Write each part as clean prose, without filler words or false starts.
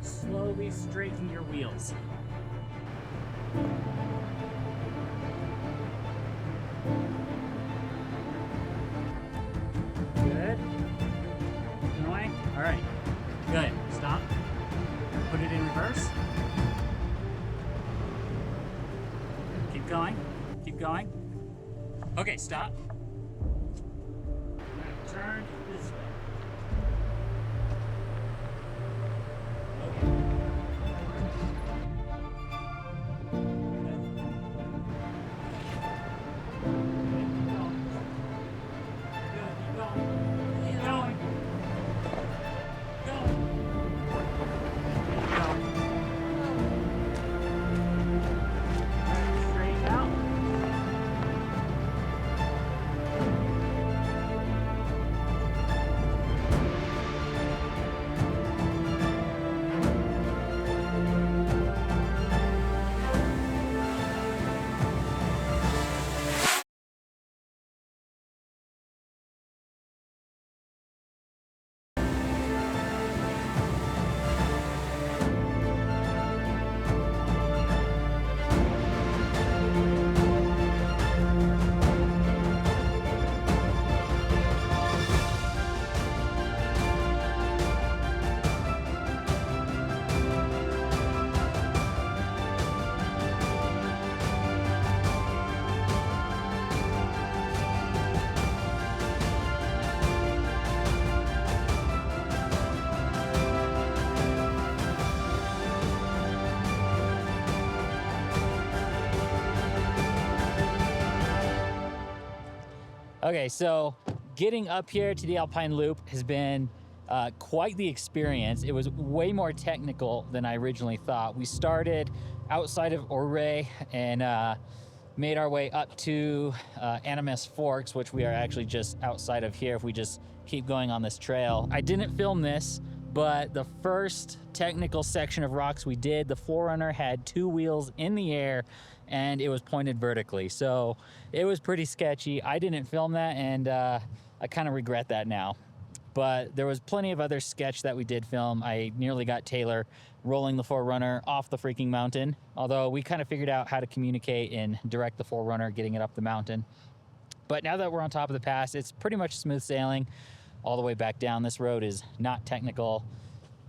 Slowly straighten your wheels. Good. Going. All right. Good. Stop. Put it in reverse. Keep going. Keep going. Okay, stop. Turn this way. Okay. Okay, so getting up here to the Alpine Loop has been quite the experience. It was way more technical than I originally thought. We started outside of Ouray and made our way up to Animas Forks, which we are actually just outside of here if we just keep going on this trail. I didn't film this, but the first technical section of rocks we did, the 4Runner had 2 wheels in the air and it was pointed vertically. So it was pretty sketchy. I didn't film that and I kind of regret that now. But there was plenty of other sketch that we did film. I nearly got Taylor rolling the 4Runner off the freaking mountain, although we kind of figured out how to communicate and direct the 4Runner getting it up the mountain. But now that we're on top of the pass, it's pretty much smooth sailing all the way back down. This road is not technical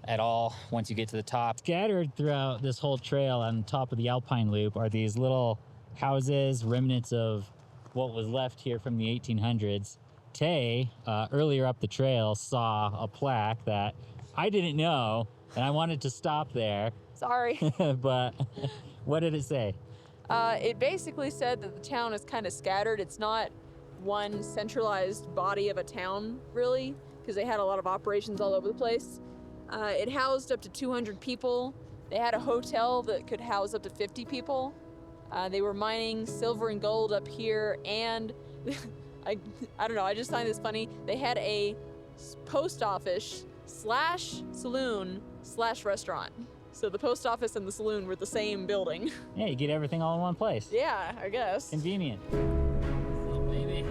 at all once you get to the top. Scattered throughout this whole trail on top of the Alpine Loop are these little houses, remnants of what was left here from the 1800s. Tay, earlier up the trail, saw a plaque that I didn't know, and I wanted to stop there. Sorry. But what did it say? It basically said that the town is kind of scattered. It's not one centralized body of a town, really, because they had a lot of operations all over the place. It housed up to 200 people. They had a hotel that could house up to 50 people. They were mining silver and gold up here, and I don't know, I just find this funny. They had a post office slash saloon slash restaurant. So the post office and the saloon were the same building. Yeah, you get everything all in one place. Yeah, I guess. Convenient. Little baby.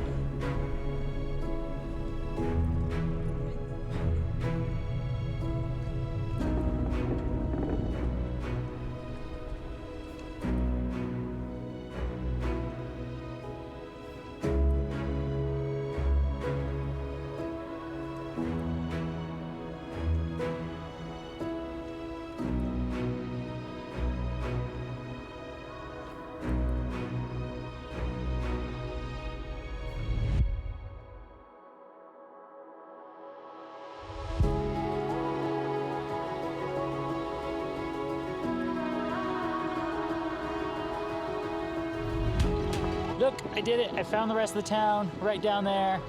Look, I did it. I found the rest of the town right down there,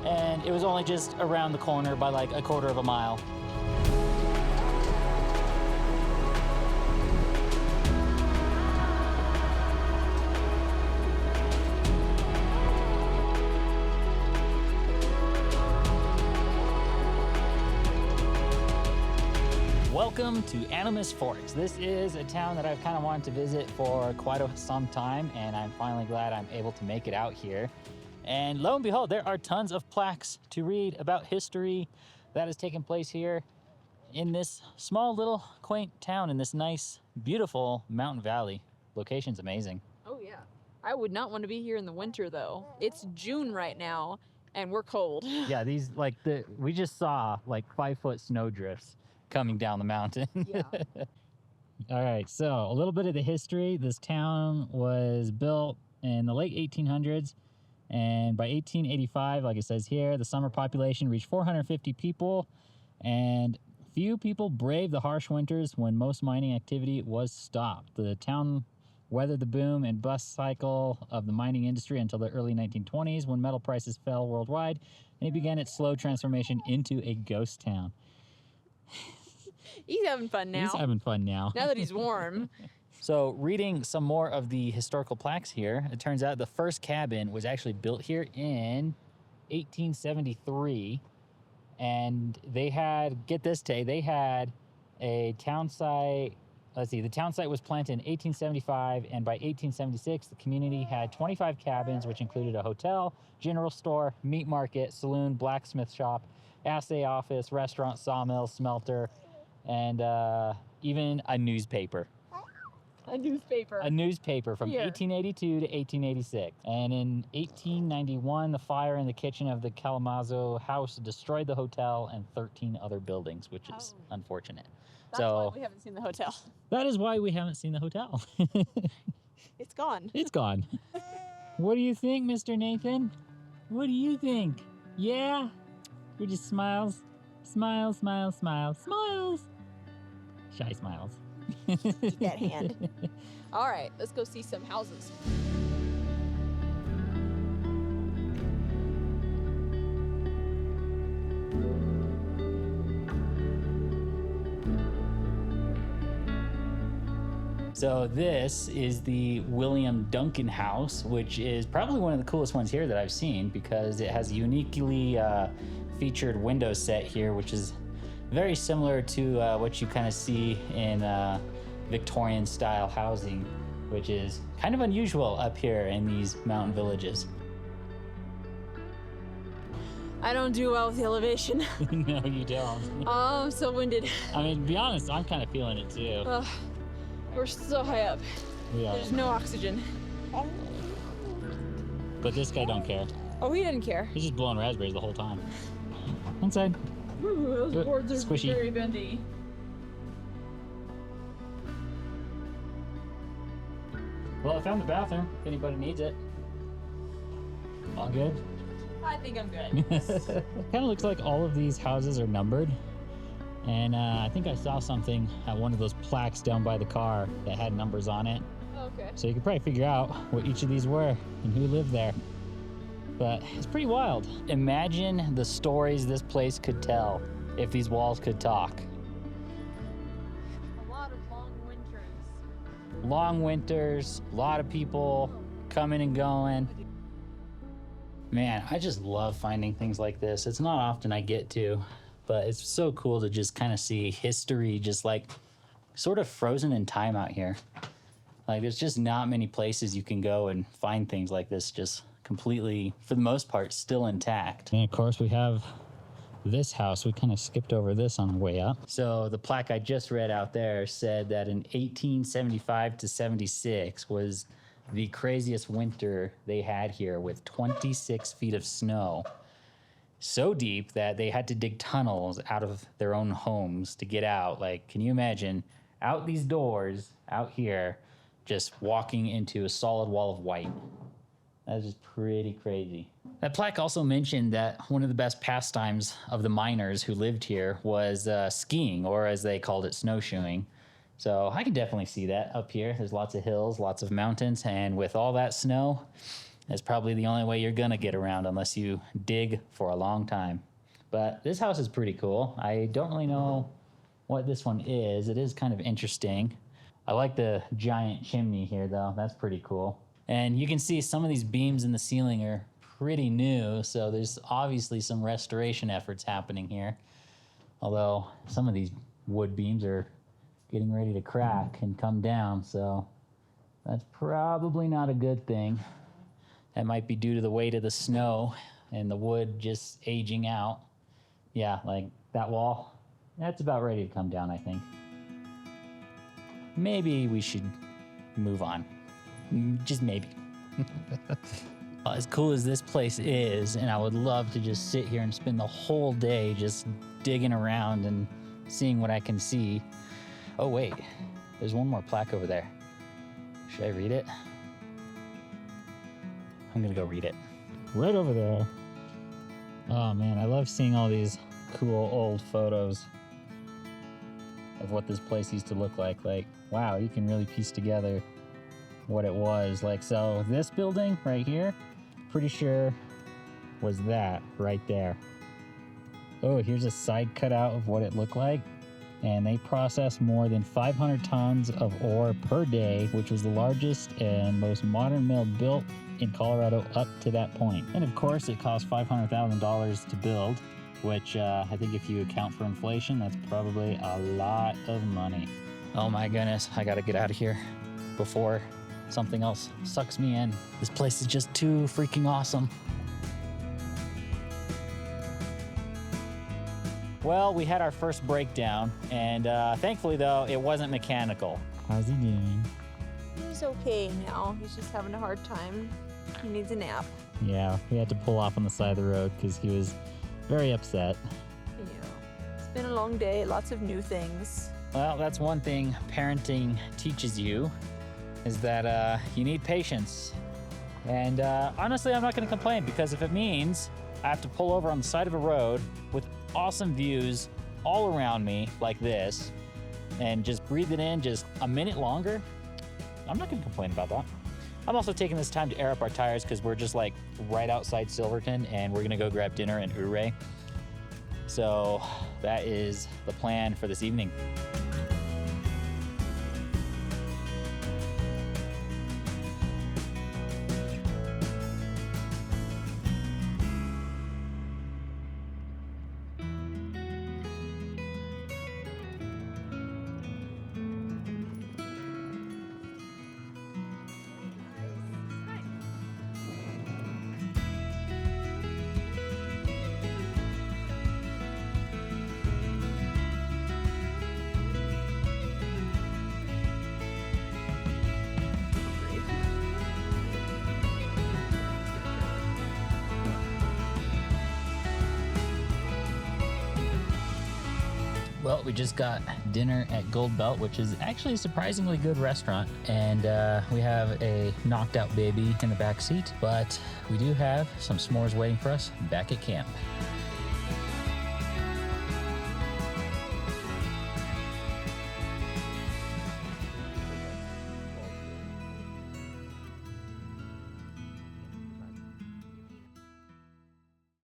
and it was only just around the corner by like a quarter of a mile. Welcome to Animas Forks. This is a town that I've kind of wanted to visit for quite some time, and I'm finally glad I'm able to make it out here. And lo and behold, there are tons of plaques to read about history that has taken place here in this small little quaint town in this nice, beautiful mountain valley. Location's amazing. Oh yeah. I would not want to be here in the winter though. It's June right now and we're cold. Yeah, these we just saw like 5-foot snow drifts coming down the mountain. Yeah. All right, so a little bit of the history. This town was built in the late 1800s, and by 1885, like it says here, the summer population reached 450 people, and few people braved the harsh winters when most mining activity was stopped. The town weathered the boom and bust cycle of the mining industry until the early 1920s, when metal prices fell worldwide, and it began its slow transformation into a ghost town. He's having fun now. He's having fun now. Now that he's warm. So reading some more of the historical plaques here, it turns out the first cabin was actually built here in 1873. And they had, get this, Tay, they had a town site. Let's see, the town site was planted in 1875, and by 1876, the community had 25 cabins, which included a hotel, general store, meat market, saloon, blacksmith shop, assay office, restaurant, sawmill, smelter, and even a newspaper. A newspaper. A newspaper from Here. 1882 to 1886. And in 1891, the fire in the kitchen of the Kalamazoo house destroyed the hotel and 13 other buildings, which is unfortunate. That's so why we haven't seen the hotel. that is why we haven't seen the hotel. It's gone. It's gone. What do you think, Mr. Nathan? What do you think? Yeah? He just smiles. Smiles, smiles, smiles, smiles. Shy smiles. Keep that hand. All right, let's go see some houses. So this is the William Duncan House, which is probably one of the coolest ones here that I've seen, because it has a uniquely featured window set here, which is very similar to what you kind of see in Victorian style housing, which is kind of unusual up here in these mountain villages. I don't do well with the elevation. No, you don't. Oh, I'm so winded. I mean, to be honest, I'm kind of feeling it too. We're so high up. We are. There's no oxygen. But this guy don't care. Oh, he didn't care. He's just blowing raspberries the whole time. Inside. Ooh, those boards are Squishy. very bendy. Well, I found the bathroom, if anybody needs it. All good? I think I'm good. Kind of looks like all of these houses are numbered. And I think I saw something at one of those plaques down by the car that had numbers on it. Okay. So you could probably figure out what each of these were and who lived there. But it's pretty wild. Imagine the stories this place could tell if these walls could talk. A lot of long winters. Long winters, a lot of people coming and going. Man, I just love finding things like this. It's not often I get to, but it's so cool to just kind of see history just like sort of frozen in time out here. Like there's just not many places you can go and find things like this just completely, for the most part, still intact. And of course we have this house. We kind of skipped over this on the way up. So the plaque I just read out there said that in 1875 to 76 was the craziest winter they had here, with 26 feet of snow. So deep that they had to dig tunnels out of their own homes to get out. Like, can you imagine out these doors out here, just walking into a solid wall of white? That's just pretty crazy. That plaque also mentioned that one of the best pastimes of the miners who lived here was skiing, or as they called it, snowshoeing. So I can definitely see that up here. There's lots of hills, lots of mountains, and with all that snow, that's probably the only way you're gonna get around unless you dig for a long time. But this house is pretty cool. I don't really know what this one is. It is kind of interesting. I like the giant chimney here though. That's pretty cool. And you can see some of these beams in the ceiling are pretty new, so there's obviously some restoration efforts happening here. Although some of these wood beams are getting ready to crack and come down, so that's probably not a good thing. That might be due to the weight of the snow and the wood just aging out. Yeah, like that wall, that's about ready to come down, I think. Maybe we should move on. Just maybe. As cool as this place is, and I would love to just sit here and spend the whole day just digging around and seeing what I can see. Oh wait, there's one more plaque over there. Should I read it? I'm gonna go read it. Right over there. Oh man, I love seeing all these cool old photos of what this place used to look like. Like, wow, you can really piece together what it was. Like, so this building right here, pretty sure was that right there. Oh, here's a side cutout of what it looked like. And they processed more than 500 tons of ore per day, which was the largest and most modern mill built in Colorado up to that point. And of course, it cost $500,000 to build, which I think if you account for inflation, that's probably a lot of money. Oh my goodness, I gotta get out of here before something else sucks me in. This place is just too freaking awesome. Well, we had our first breakdown, and thankfully though, it wasn't mechanical. How's he doing? He's okay now. He's just having a hard time. He needs a nap. Yeah, we had to pull off on the side of the road because he was very upset. Yeah. It's been a long day, lots of new things. Well, that's one thing parenting teaches you, is that you need patience. And honestly, I'm not gonna complain, because if it means I have to pull over on the side of a road with awesome views all around me like this and just breathe it in just a minute longer, I'm not gonna complain about that. I'm also taking this time to air up our tires because we're just like right outside Silverton and we're gonna go grab dinner in Ouray. So that is the plan for this evening. Well, we just got dinner at Gold Belt, which is actually a surprisingly good restaurant. And we have a knocked out baby in the back seat, but we do have some s'mores waiting for us back at camp.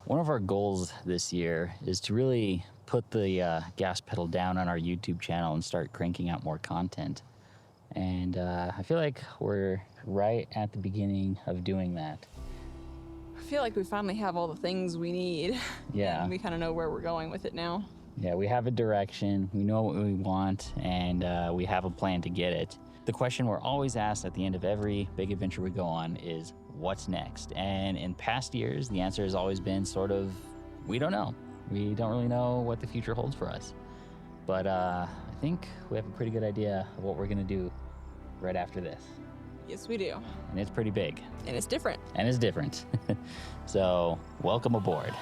One of our goals this year is to really put the gas pedal down on our YouTube channel and start cranking out more content. And I feel like we're right at the beginning of doing that. I feel like we finally have all the things we need. Yeah. And we kind of know where we're going with it now. Yeah, we have a direction, we know what we want, and we have a plan to get it. The question we're always asked at the end of every big adventure we go on is, what's next? And in past years, the answer has always been sort of, we don't know. We don't really know what the future holds for us. But I think we have a pretty good idea of what we're gonna do right after this. Yes, we do. And it's pretty big. And it's different. And it's different. So, welcome aboard.